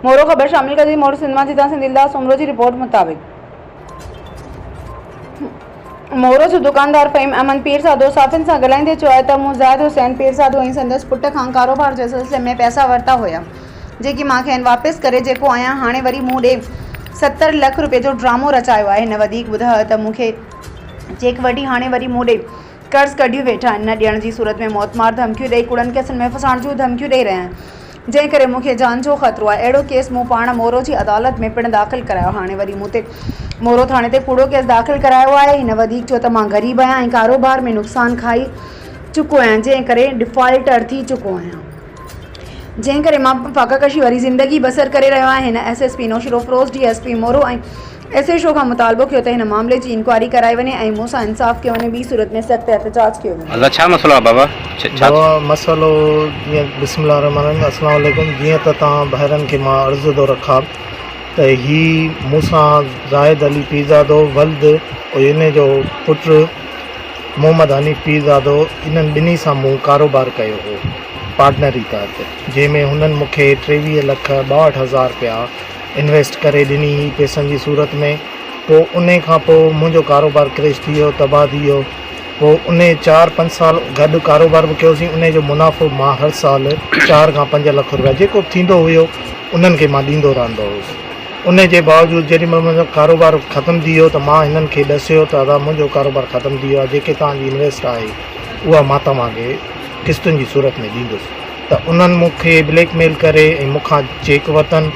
मोरो ख़बर शामिल कर दी। मोरो सिंध मां जितां दिलदार सोमरो की रिपोर्ट मुताबिक मोरो जो दुकानदार फ़हीम अहमद पीरज़ादो साफ़िन से ॻाल्हाईंदे चयो त मूं ज़ाहिद हुसैन पीरज़ादो ऐं संदसि पुट खां कारोबार जे सिलसिले में पैसा वरिता हुआ जेकी मूंखे वापसि करे जेको आहियां। हाणे वरी मूं ॾे 70 लाख रुपए जो ड्रामो रचायो आहे। हिन वधीक ॿुधायो त मूंखे चेक वठी हाणे वरी मूं ॾे कर्ज़ कढी वेठा आहिनि। न ॾियण जी सूरत में मौतमार धमकियूं ॾेई कूड़नि केसनि में फसाइण जूं धमकियूं ॾेई रहिया आहिनि, जंहिं करे मूंखे जान जो ख़तरो आहे। अहिड़ो केस मूं पाण मोरो जी अदालत में पिणु दाख़िल करायो। हाणे वरी मूं ते मोरो थाणे ते कूड़ो केस दाख़िल करायो आहे। हिन वधीक चयो त मां ग़रीब आहियां ऐं कारोबार में नुक़सानु खाई चुको आहियां, जंहिं करे डिफ़ॉल्टर थी चुको आहियां, जंहिं करे मां फ़ाक़ाकशी वारी ज़िंदगी बसर करे रहियो आहियां। हिन SSP नौशरो फ़िरोज़ DSP मोरो ऐं SHO खां मुतालबो कयो त हिन मामले जी इंक्वायरी कराई वञे ऐं मूंसां इंसाफ़ कयो वञे। ॿी सूरत में सख़्त एहतिजाज कयो वञे। छा मसलो आहे बाबा? मसलो जीअं बिस्मिल्लाह रहमान रहीम, अस्सलाम वालेकुम। जीअं त तव्हां भाइरनि खे मां अर्ज़ु थो रखां त ही मूंसां ज़ाहिद अली पीरज़ादो वल्द इन जो पुटु मोहम्मद हनीफ़ पीरज़ादो, इन्हनि ॿिन्ही सां मूं कारोबार कयो हो पार्टनरी तहत, जंहिंमें हुननि मूंखे 23,62,000 रुपया इन्वेस्ट करे ॾिनी पैसनि जी सूरत में। पोइ उन खां पोइ मुंहिंजो कारोबार क्रैश थी वियो, तबाह थी वियो। पोइ उन 4-5 साल गॾु कारोबार बि कयोसीं। उन जो मुनाफ़ो मां हर साल 4 खां 5 लख रुपया जेको थींदो हुयो उन्हनि खे मां ॾींदो रहंदो हुउसि। उन जे बावजूदि जेॾी महिल मुंहिंजो कारोबार ख़तमु थी वियो त मां हिननि खे ॾसियो त दादा मुंहिंजो कारोबार ख़तमु थी वियो आहे, जेके तव्हांजी इन्वेस्ट आहे उहा मां तव्हांखे किस्तुनि जी सूरत में ॾींदुसि। त उन्हनि मूंखे ब्लैकमेल करे ऐं मूंखां चेक वरितनि।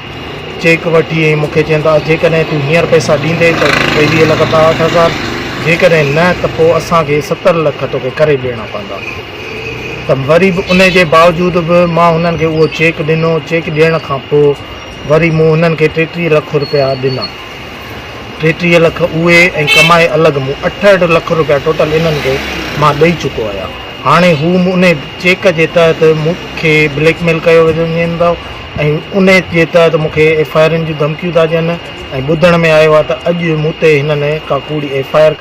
चेक वठी ऐं मूंखे चवनि था जेकॾहिं तूं हींअर पैसा ॾींदे त 23,62,000, जेकॾहिं न त पोइ असांखे 70 लख तोखे करे ॾियणा पवंदा। त वरी बि उन जे बावजूदि बि मां हुननि खे उहो चेक ॾिनो। चेक ॾियण खां पोइ वरी मूं हुननि खे 33 लख रुपया ॾिना। 33 लख उहे ऐं कमाए अलॻि मूं 68 लख रुपया टोटल इन्हनि खे मां ॾेई चुको आहियां। हाणे हू उन चेक जे तहत मूंखे ब्लैकमेल कयो वेंदो ऐं उन जे तहत मूंखे FIR जी धमकियूं था ॾियनि ऐं ॿुधण में आयो आहे त अॼु मूं ते हिननि का कूड़ी FIR